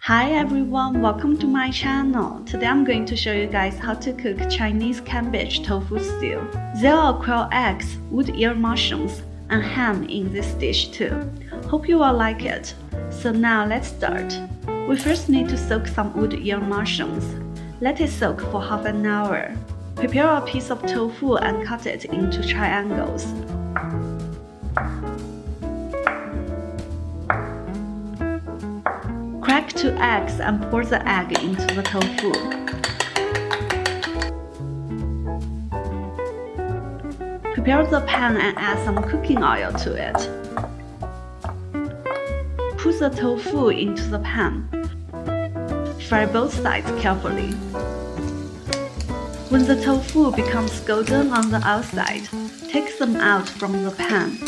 Hi everyone, welcome to my channel. Today I'm going to show you guys how to cook Chinese cabbage tofu stew. There are quail eggs, wood ear mushrooms, and ham in this dish too. Hope you will like it. So now let's start. We first need to soak some wood ear mushrooms. Let it soak for half an hour. Prepare a piece of tofu and cut it into triangles. Crack 2 eggs and pour the egg into the tofu. Prepare the pan and add some cooking oil to it. Put the tofu into the pan. Fry both sides carefully. When the tofu becomes golden on the outside, take them out from the pan.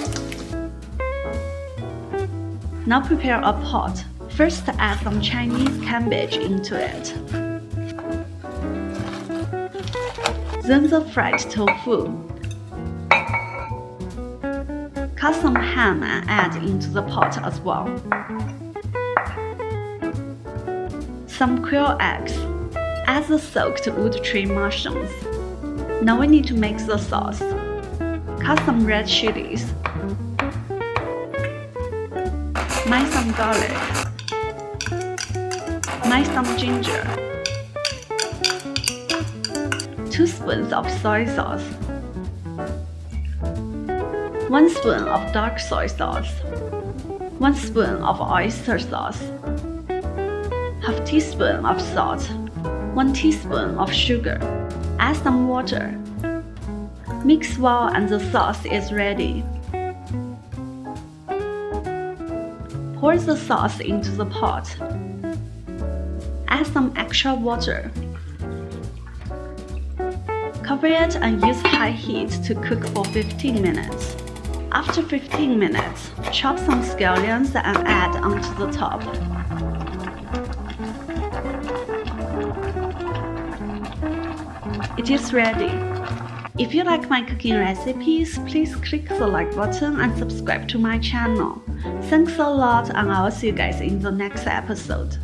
Now prepare a pot. First add some Chinese cabbage into it. Then the fried tofu. Cut some ham and add into the pot as well. Some quail eggs. Add the soaked wood tree mushrooms. Now we need to make the sauce. Cut some red chilies. Mince some garlic. Mince some ginger. 2 spoons of soy sauce. 1 spoon of dark soy sauce. 1 spoon of oyster sauce. Half teaspoon of salt. 1 teaspoon of sugar. Add some water. Mix well and the sauce is ready. Pour the sauce into the pot. Add some extra water. Cover it and use high heat to cook for 15 minutes. After 15 minutes, chop some scallions and add onto the top. It is ready. If you like my cooking recipes, please click the like button and subscribe to my channel. Thanks a lot, and I will see you guys in the next episode.